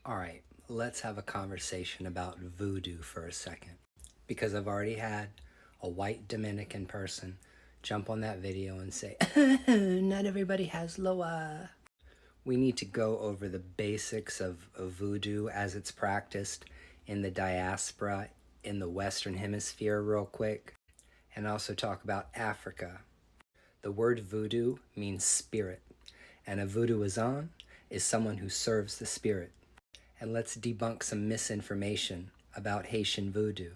All right, let's have a conversation about voodoo for a second. Because I've already had a white Dominican person jump on that video and say, not everybody has Loa. We need to go over the basics of voodoo as it's practiced in the diaspora in the Western Hemisphere, real quick, and also talk about Africa. The word voodoo means spirit, and a voodooizant is someone who serves the spirit. And let's debunk some misinformation about Haitian voodoo.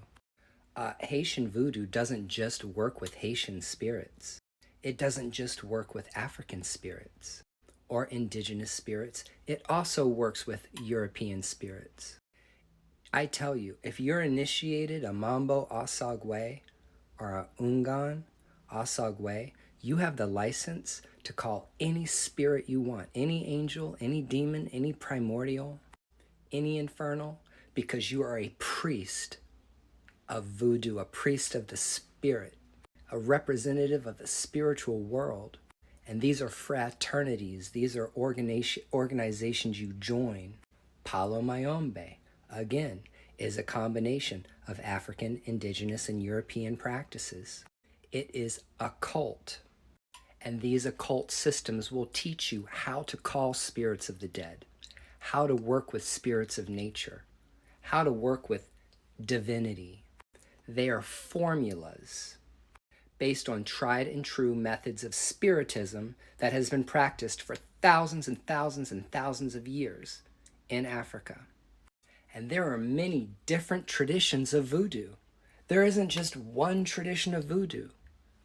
Haitian voodoo doesn't just work with Haitian spirits. It doesn't just work with African spirits or indigenous spirits. It also works with European spirits. I tell you, if you're initiated a Mambo Asagwe or a Ungan Asagwe, you have the license to call any spirit you want, any angel, any demon, any primordial, any infernal, because you are a priest of voodoo, a priest of the spirit, a representative of the spiritual world. And these are fraternities, these are organizations you join. Palo Mayombe, again, is a combination of African, indigenous, and European practices. It is a cult. And these occult systems will teach you how to call spirits of the dead, how to work with spirits of nature, how to work with divinity. They are formulas based on tried and true methods of spiritism that has been practiced for thousands and thousands and thousands of years in Africa. And there are many different traditions of voodoo. There isn't just one tradition of voodoo.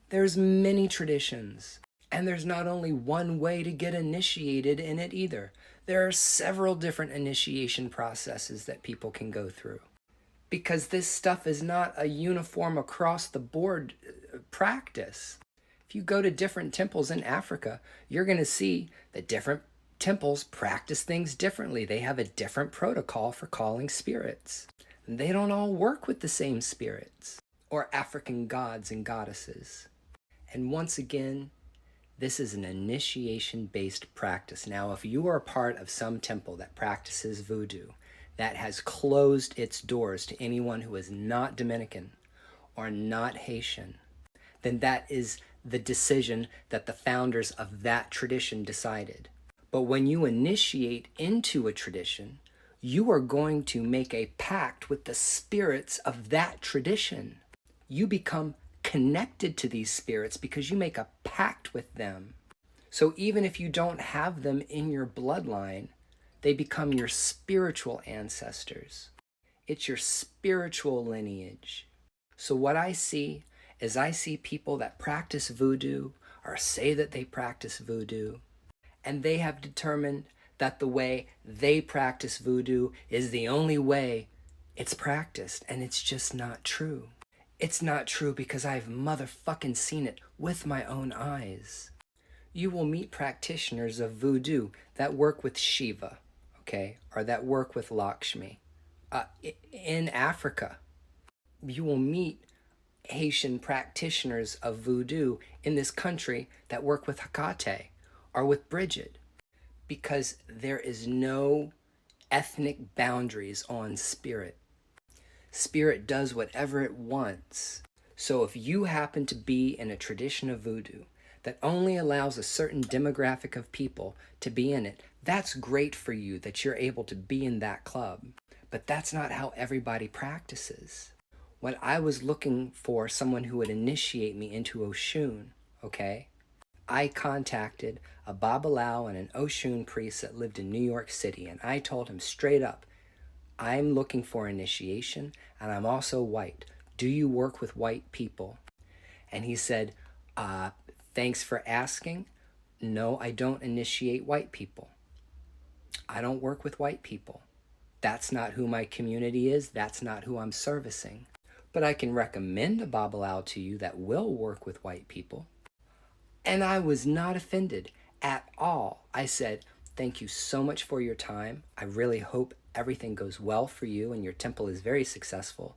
There's many traditions. And there's not only one way to get initiated in it either. There are several different initiation processes that people can go through. Because this stuff is not a uniform across the board practice. If you go to different temples in Africa, you're going to see that different temples practice things differently. They have a different protocol for calling spirits. They don't all work with the same spirits or African gods and goddesses. And once again, this is an initiation-based practice. Now, if you are a part of some temple that practices voodoo, that has closed its doors to anyone who is not Dominican or not Haitian, then that is the decision that the founders of that tradition decided. But when you initiate into a tradition, you are going to make a pact with the spirits of that tradition. You become connected to these spirits because you make a pact with them. So even if you don't have them in your bloodline, they become your spiritual ancestors. It's your spiritual lineage. So what I see is I see people that practice voodoo or say that they practice voodoo, and they have determined that the way they practice voodoo is the only way it's practiced, and it's just not true. It's not true because I've motherfucking seen it with my own eyes. You will meet practitioners of voodoo that work with Shiva, okay, or that work with Lakshmi. In Africa, you will meet Haitian practitioners of voodoo in this country that work with Hecate or with Bridget, because there is no ethnic boundaries on spirit. Spirit does whatever it wants. So if you happen to be in a tradition of voodoo that only allows a certain demographic of people to be in it, that's great for you that you're able to be in that club. But that's not how everybody practices. When I was looking for someone who would initiate me into Oshun, okay, I contacted a Babalao and an Oshun priest that lived in New York City, and I told him straight up, I'm looking for initiation, and I'm also white. Do you work with white people? And he said, thanks for asking. No, I don't initiate white people. I don't work with white people. That's not who my community is. That's not who I'm servicing. But I can recommend a Babalao to you that will work with white people. And I was not offended at all. I said, thank you so much for your time. I really hope everything goes well for you and your temple is very successful.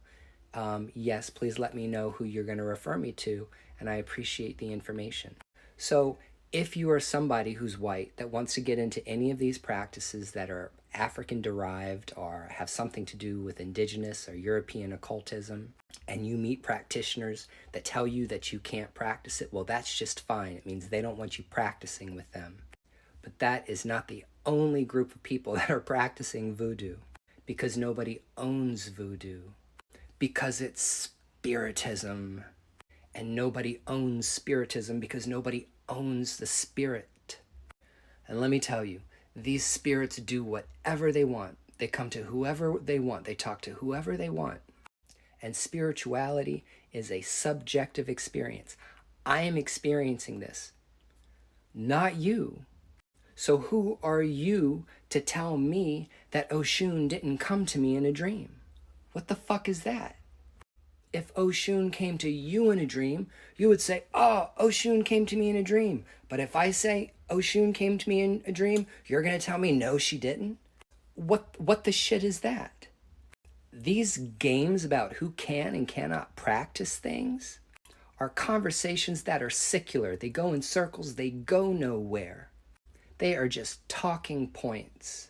Yes, please let me know who you're going to refer me to, and I appreciate the information. So if you are somebody who's white that wants to get into any of these practices that are African derived or have something to do with indigenous or European occultism, and you meet practitioners that tell you that you can't practice it, well, that's just fine. It means they don't want you practicing with them. But that is not the only group of people that are practicing voodoo, because nobody owns voodoo, because it's spiritism. And nobody owns spiritism because nobody owns the spirit. And let me tell you, these spirits do whatever they want. They come to whoever they want. They talk to whoever they want. And spirituality is a subjective experience. I am experiencing this, not you. So who are you to tell me that Oshun didn't come to me in a dream? What the fuck is that? If Oshun came to you in a dream, you would say, oh, Oshun came to me in a dream. But if I say Oshun came to me in a dream, you're going to tell me, no, she didn't? What the shit is that? These games about who can and cannot practice things are conversations that are secular. They go in circles. They go nowhere. They are just talking points.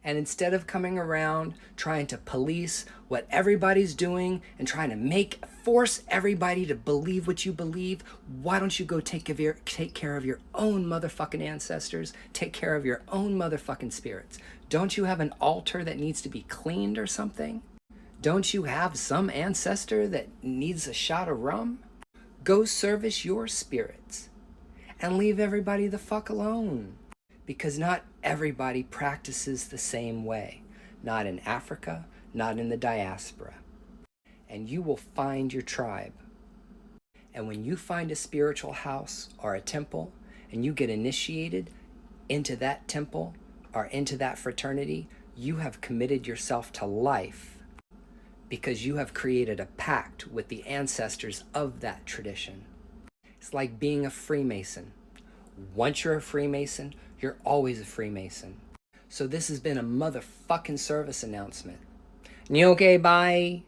And instead of coming around trying to police what everybody's doing and trying to force everybody to believe what you believe, why don't you go take care of your own motherfucking ancestors? Take care of your own motherfucking spirits. Don't you have an altar that needs to be cleaned or something? Don't you have some ancestor that needs a shot of rum? Go service your spirits and leave everybody the fuck alone. Because not everybody practices the same way. Not in Africa, not in the diaspora. And you will find your tribe. And when you find a spiritual house or a temple, and you get initiated into that temple or into that fraternity, you have committed yourself to life, because you have created a pact with the ancestors of that tradition. It's like being a Freemason. Once you're a Freemason, you're always a Freemason. So this has been a motherfucking service announcement. Nyoke, bye.